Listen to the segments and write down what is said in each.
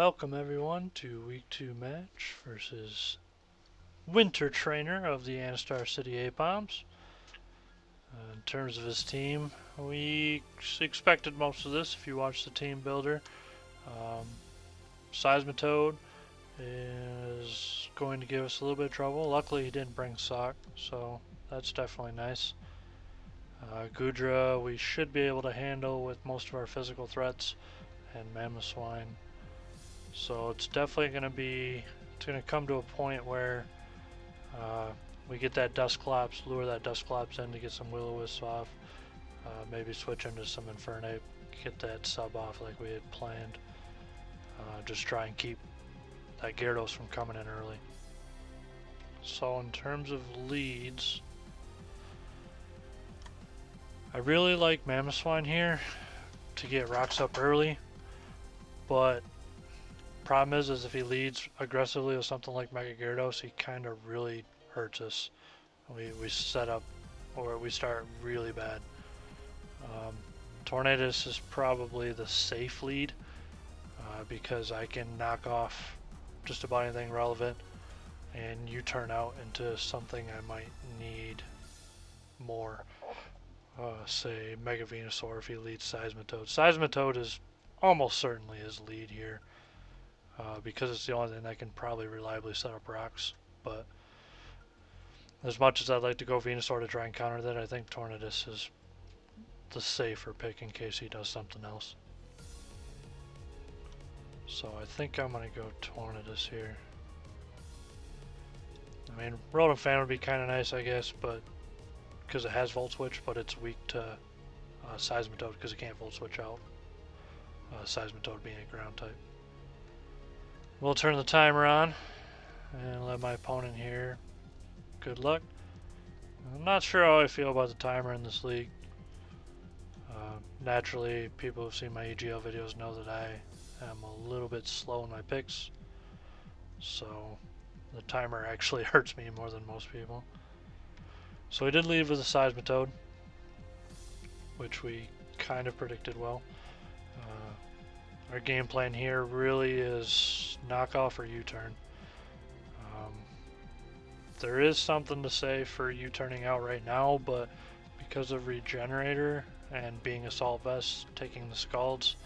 Welcome everyone to week 2 match versus Winter Trainer of the Anistair City Aipoms. In terms of his team, we expected most of this if you watch the team builder. Seismitoad is going to give us a little bit of trouble. Luckily he didn't bring Sock, so that's definitely nice. Gudra we should be able to handle with most of our physical threats, and Mamoswine. So it's definitely going to come to a point where we get that Dusclops, lure that Dusclops in to get some Will-O-Wisps off, maybe switch into some Infernape, get that sub off like we had planned. Just try and keep that Gyarados from coming in early. So in terms of leads, I really like Mamoswine here to get rocks up early, but problem is if he leads aggressively with something like Mega Gyarados, he kind of really hurts us. We set up, or we start really bad. Tornadus is probably the safe lead because I can knock off just about anything relevant, and you turn out into something I might need more. Say Mega Venusaur if he leads Seismitoad. Seismitoad is almost certainly his lead here. Because it's the only thing that can probably reliably set up rocks. But as much as I'd like to go Venusaur to try and counter that, I think Tornadus is the safer pick in case he does something else. So I think I'm going to go Tornadus here. I mean, Rotom Fan would be kind of nice, I guess, but because it has Volt Switch, but it's weak to Seismitoad because it can't Volt Switch out. Seismitoad being a ground type. We'll turn the timer on and let my opponent here. Good luck. I'm not sure how I feel about the timer in this league. Naturally, people who've seen my EGL videos know that I am a little bit slow in my picks, so the timer actually hurts me more than most people. So we did lead with a Seismitoad, which we kind of predicted well. Our game plan here really is knockoff or U-turn. There is something to say for U-turning out right now, but because of Regenerator and being Assault Vest, taking the Scalds,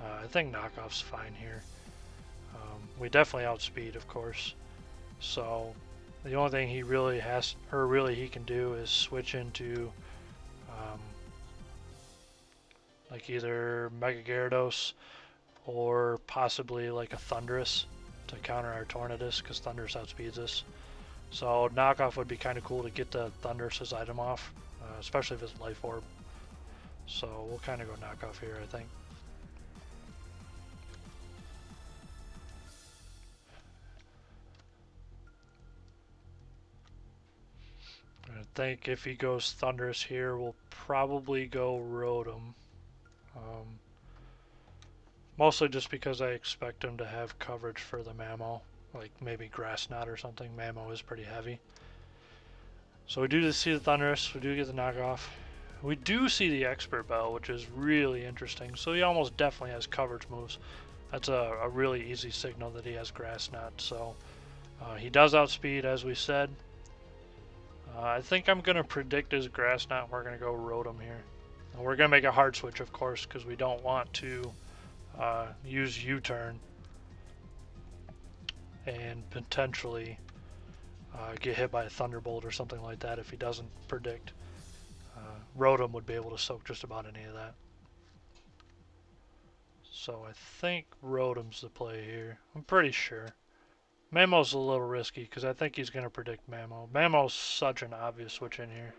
I think knockoff's fine here. We definitely outspeed, of course. So the only thing he really has, or really he can do, is switch into like either Mega Gyarados or possibly like a Thundurus to counter our Tornadus, because Thundurus outspeeds us. So knockoff would be kind of cool to get the Thundurus' item off, especially if it's Life Orb. So we'll kind of go knockoff here, I think. I think if he goes Thundurus here, we'll probably go Rotom. Mostly just because I expect him to have coverage for the Mamo, like maybe Grass Knot or something. Mamo is pretty heavy. So we do see the Thundurus, we do get the knockoff. We do see the Expert Bell, which is really interesting. So he almost definitely has coverage moves. That's a really easy signal that he has Grass Knot. So he does outspeed, as we said. I think I'm going to predict his Grass Knot. We're going to go Rotom here. And we're going to make a hard switch, of course, because we don't want to use U-turn and potentially get hit by a Thunderbolt or something like that if he doesn't predict. Rotom would be able to soak just about any of that. So I think Rotom's the play here. I'm pretty sure. Mamo's a little risky because I think he's going to predict Mamo. Mamo's such an obvious switch in here.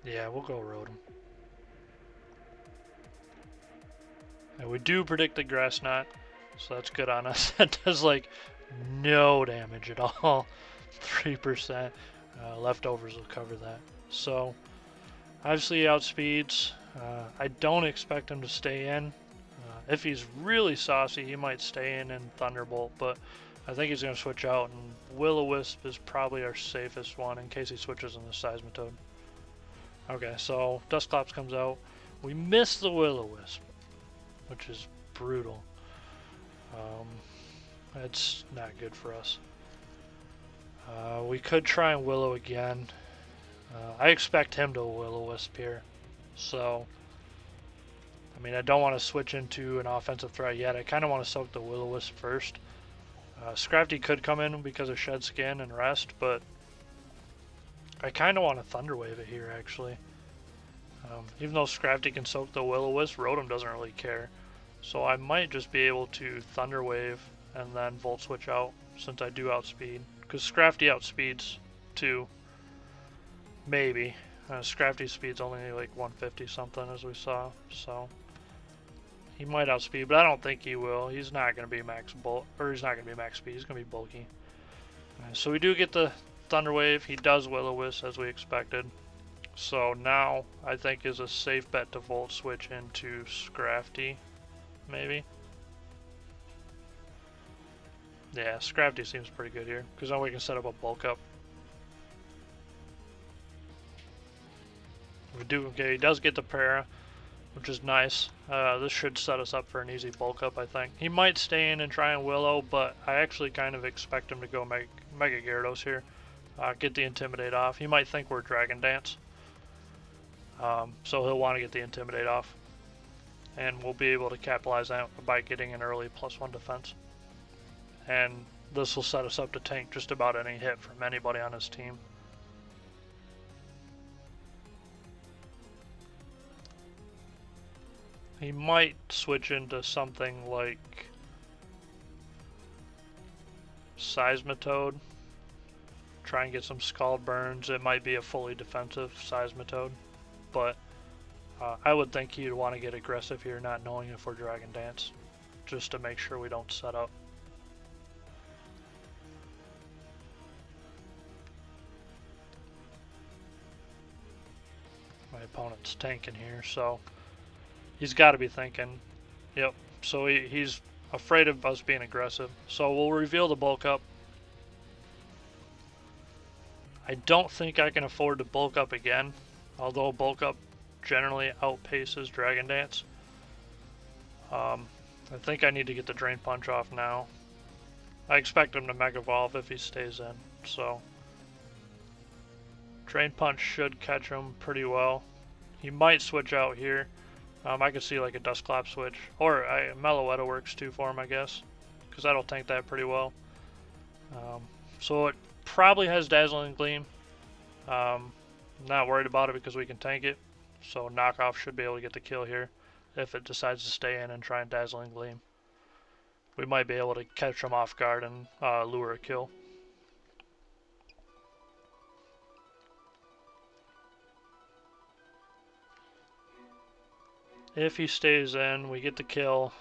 Yeah, we'll go Rotom. And we do predict the Grass Knot, so that's good on us. That does like no damage at all. 3%. Leftovers will cover that. So obviously he outspeeds. I don't expect him to stay in. If he's really saucy, he might stay in and Thunderbolt, but I think he's going to switch out, and Will-O-Wisp is probably our safest one in case he switches in the Seismitoad. Okay, so Dusclops comes out. We miss the Will-O-Wisp, which is brutal. That's not good for us. We could try and Willow again. I expect him to Will-O-Wisp here. So, I mean, I don't want to switch into an offensive threat yet. I kind of want to soak the Will-O-Wisp first. Scrafty could come in because of Shed Skin and Rest, but I kind of want to Thunder Wave it here, actually. Even though Scrafty can soak the Will-O-Wisp, Rotom doesn't really care. So I might just be able to Thunder Wave and then Volt Switch out, since I do outspeed. Because Scrafty outspeeds too. Maybe. Scrafty speed's only like 150 something, as we saw. So he might outspeed, but I don't think he will. He's not going to be max bulk, or he's not going to be max speed. He's going to be bulky. So we do get the Thunder Wave. He does Will-O-Wisp as we expected. So now I think is a safe bet to Volt Switch into Scrafty, maybe. Yeah, Scrafty seems pretty good here, because now we can set up a bulk up. Okay, he does get the Para, which is nice. This should set us up for an easy bulk up, I think. He might stay in and try and Willow, but I actually kind of expect him to go Mega Gyarados here. Get the Intimidate off. He might think we're Dragon Dance. So he'll want to get the Intimidate off. And we'll be able to capitalize on it by getting an early +1 defense. And this will set us up to tank just about any hit from anybody on his team. He might switch into something like Seismitoad. Try and get some Scald Burns. It might be a fully defensive Seismitoad, but I would think he'd want to get aggressive here, not knowing if we're Dragon Dance, just to make sure we don't set up. My opponent's tanking here, so he's got to be thinking, yep, so he's afraid of us being aggressive. So we'll reveal the bulk up. I don't think I can afford to bulk up again, although bulk up generally outpaces Dragon Dance. I think I need to get the Drain Punch off now. I expect him to Mega Evolve if he stays in, so Drain Punch should catch him pretty well. He might switch out here. I could see like a Dusclops switch, or Meloetta works too for him, I guess, because that'll tank that pretty well. So it probably has Dazzling Gleam. Not worried about it because we can tank it. So Knockoff should be able to get the kill here if it decides to stay in and try and Dazzling Gleam. We might be able to catch him off guard and lure a kill. If he stays in, we get the kill.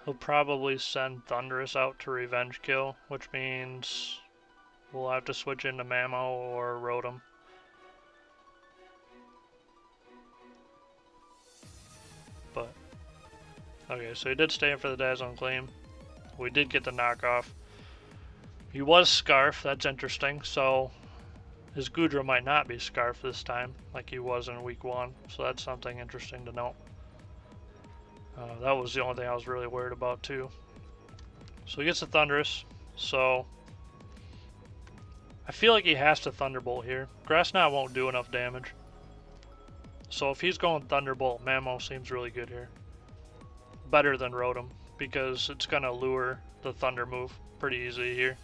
He'll probably send Thundurus out to revenge kill, which means we'll have to switch into Mamo or Rotom. But okay, so he did stay in for the Dazzling Gleam. We did get the knockoff. He was Scarf, that's interesting. So his Goodra might not be Scarf this time, like he was in week 1. So that's something interesting to note. That was the only thing I was really worried about too. So he gets the Thundurus. So I feel like he has to Thunderbolt here. Grass Knot won't do enough damage. So if he's going Thunderbolt, Mamo seems really good here. Better than Rotom, because it's going to lure the Thunder move pretty easy here.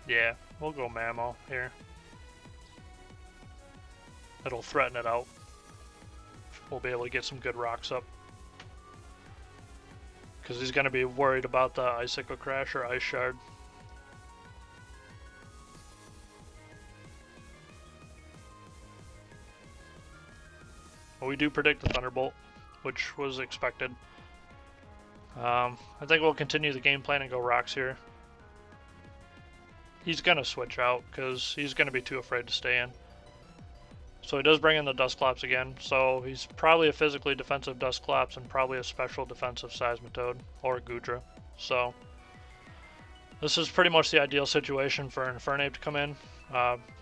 Yeah, we'll go Mamo here. It'll threaten it out. We'll be able to get some good rocks up. Because he's going to be worried about the Icicle Crash or Ice Shard. Well, we do predict the Thunderbolt, which was expected. I think we'll continue the game plan and go rocks here. He's going to switch out because he's going to be too afraid to stay in. So he does bring in the Dusclops again, so he's probably a physically defensive Dusclops and probably a special defensive Seismitoad or Goodra. So this is pretty much the ideal situation for an Infernape to come in.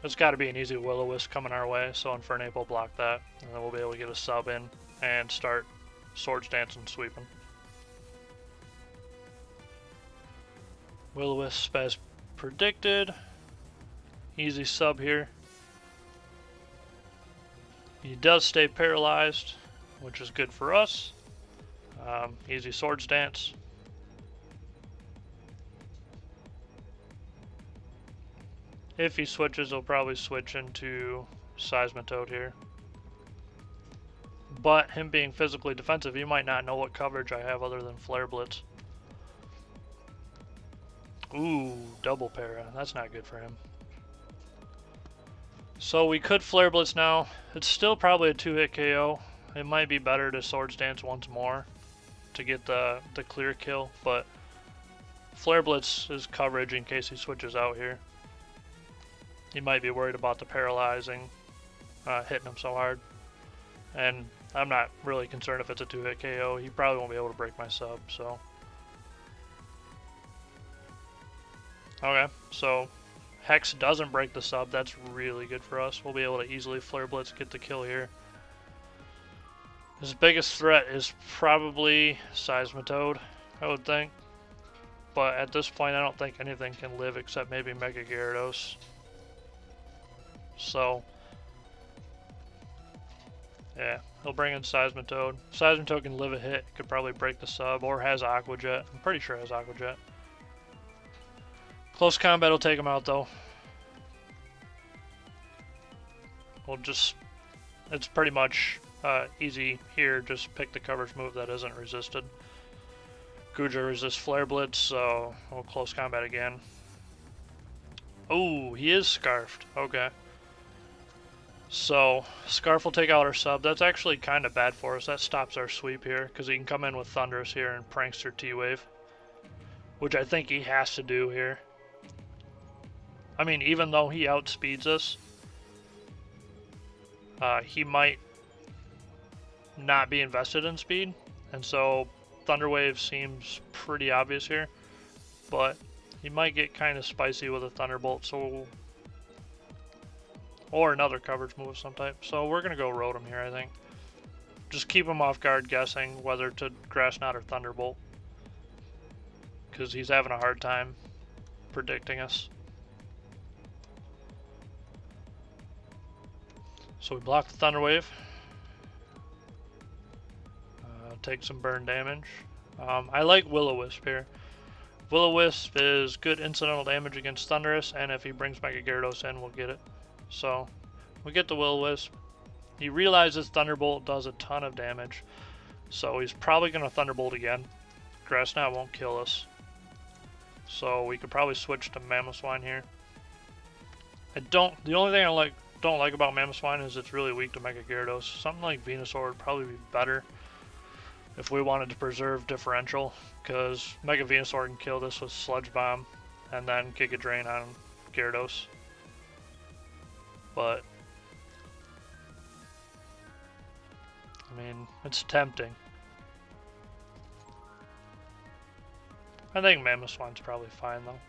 It's got to be an easy Will-O-Wisp coming our way, so Infernape will block that, and then we'll be able to get a sub in and start Swords Dance and sweeping. Will-O-Wisp as predicted. Easy sub here. He does stay paralyzed, which is good for us. Easy Swords Dance. If he switches, he'll probably switch into Seismitoad here. But him being physically defensive, he might not know what coverage I have other than Flare Blitz. Ooh, double para. That's not good for him. So we could Flare Blitz now. It's still probably a 2-hit KO. It might be better to Swords Dance once more to get the clear kill, but Flare Blitz is coverage in case he switches out here. He might be worried about the paralyzing, hitting him so hard. And I'm not really concerned if it's a 2-hit KO. He probably won't be able to break my sub, so. Okay, so Hex doesn't break the sub. That's really good for us. We'll be able to easily Flare Blitz, get the kill here. His biggest threat is probably Seismitoad, I would think. But at this point, I don't think anything can live except maybe M-Gyarados. So, yeah, he'll bring in Seismitoad. Seismitoad can live a hit, could probably break the sub, or has Aqua Jet. I'm pretty sure it has Aqua Jet. Close combat will take him out, though. We'll just, it's pretty much easy here, just pick the coverage move that isn't resisted. Guja resists Flare Blitz, so we'll close combat again. Oh, he is Scarfed. Okay. So, Scarf will take out our sub. That's actually kind of bad for us. That stops our sweep here, because he can come in with Thundurus here and Prankster T-Wave. Which I think he has to do here. I mean, even though he outspeeds us, he might not be invested in speed. And so, Thunder Wave seems pretty obvious here. But he might get kind of spicy with a Thunderbolt, so... Or another coverage move of some type. So we're going to go Rotom here, I think. Just keep him off guard guessing whether to Grass Knot or Thunderbolt. Because he's having a hard time predicting us. So we block the Thunder Wave. Take some burn damage. I like Will-O-Wisp here. Will-O-Wisp is good incidental damage against Thundurus, and if he brings M-Gyarados in, we'll get it. So, we get the Will-O-Wisp. He realizes Thunderbolt does a ton of damage, so he's probably going to Thunderbolt again. Grass Knot won't kill us. So, we could probably switch to Mamoswine here. The only thing I don't like about Mamoswine is it's really weak to M-Gyarados. Something like Venusaur would probably be better if we wanted to preserve differential, because Mega Venusaur can kill this with Sludge Bomb and then Giga Drain on Gyarados. But I mean, it's tempting. I think Mamoswine's probably fine though.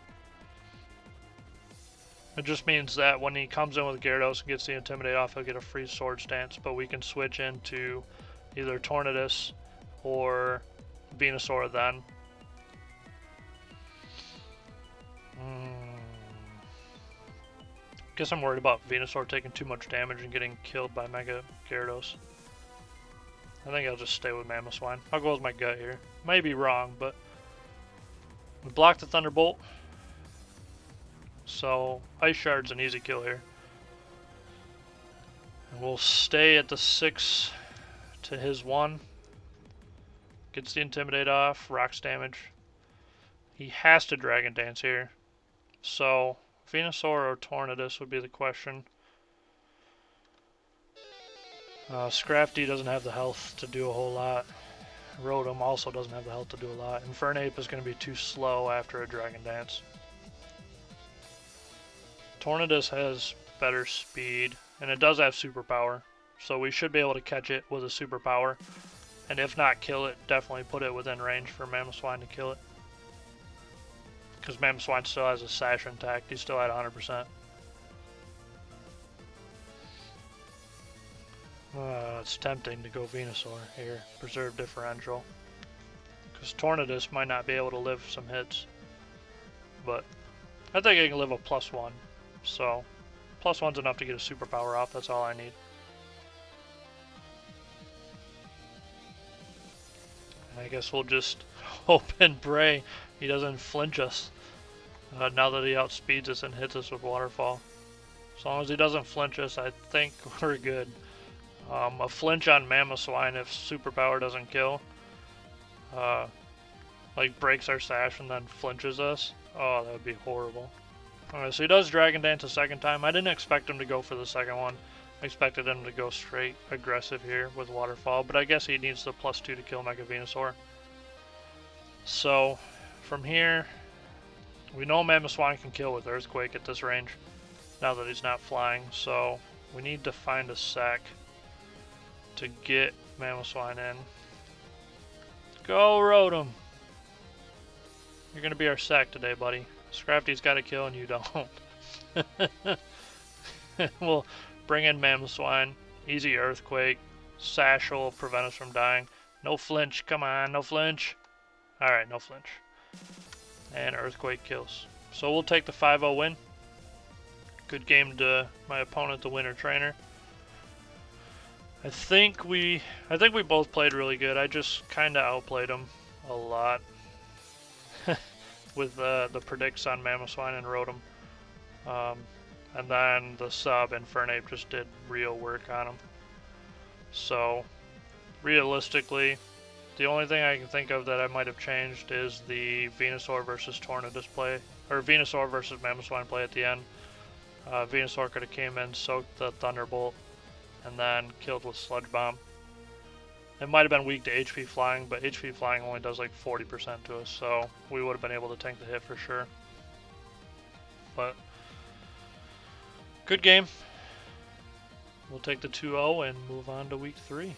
It just means that when he comes in with Gyarados and gets the Intimidate off, he'll get a free Swords Dance, but we can switch into either Tornadus or Venusaur then. Guess I'm worried about Venusaur taking too much damage and getting killed by Mega Gyarados. I think I'll just stay with Mamoswine. I'll go with my gut here. May be wrong, but we block the Thunderbolt. So Ice Shard's an easy kill here. And we'll stay at the 6 to his 1. Gets the Intimidate off, rocks damage. He has to Dragon Dance here. So Venusaur or Tornadus would be the question. Scrafty doesn't have the health to do a whole lot. Rotom also doesn't have the health to do a lot. Infernape is going to be too slow after a Dragon Dance. Tornadus has better speed, and it does have superpower, so we should be able to catch it with a superpower. And if not kill it, definitely put it within range for Mamoswine to kill it. Because Mamoswine still has a Sash intact, he's still at 100%. It's tempting to go Venusaur here. Preserve differential. Because Tornadus might not be able to live some hits. But I think I can live a +1. So +1's enough to get a superpower off. That's all I need. I guess we'll just hope and pray he doesn't flinch us now that he outspeeds us and hits us with Waterfall. As long as he doesn't flinch us, I think we're good. A flinch on Mamoswine if superpower doesn't kill, like breaks our sash and then flinches us. Oh, that would be horrible. Alright, so he does Dragon Dance a second time. I didn't expect him to go for the second one. I expected him to go straight aggressive here with Waterfall, but I guess he needs the +2 to kill Mega Venusaur. So, from here, we know Mamoswine can kill with Earthquake at this range, now that he's not flying, so we need to find a sack to get Mamoswine in. Go Rotom! You're gonna be our sack today, buddy. Scrafty's got to kill and you don't. We'll bring in Mamoswine. Easy Earthquake. Sash will prevent us from dying. No flinch. Come on, no flinch. Alright, no flinch. And Earthquake kills. So we'll take the 5-0 win. Good game to my opponent, the winner trainer. I think we both played really good. I just kind of outplayed him a lot. With the predicts on Mamoswine and Rotom. And then the sub Infernape just did real work on him. So, realistically, the only thing I can think of that I might have changed is the Venusaur versus Tornadus play, or Venusaur versus Mamoswine play at the end. Venusaur could have came in, soaked the Thunderbolt, and then killed with Sludge Bomb. It might have been weak to HP Flying, but HP Flying only does like 40% to us, so we would have been able to tank the hit for sure. But, good game. We'll take the 2-0 and move on to week 3.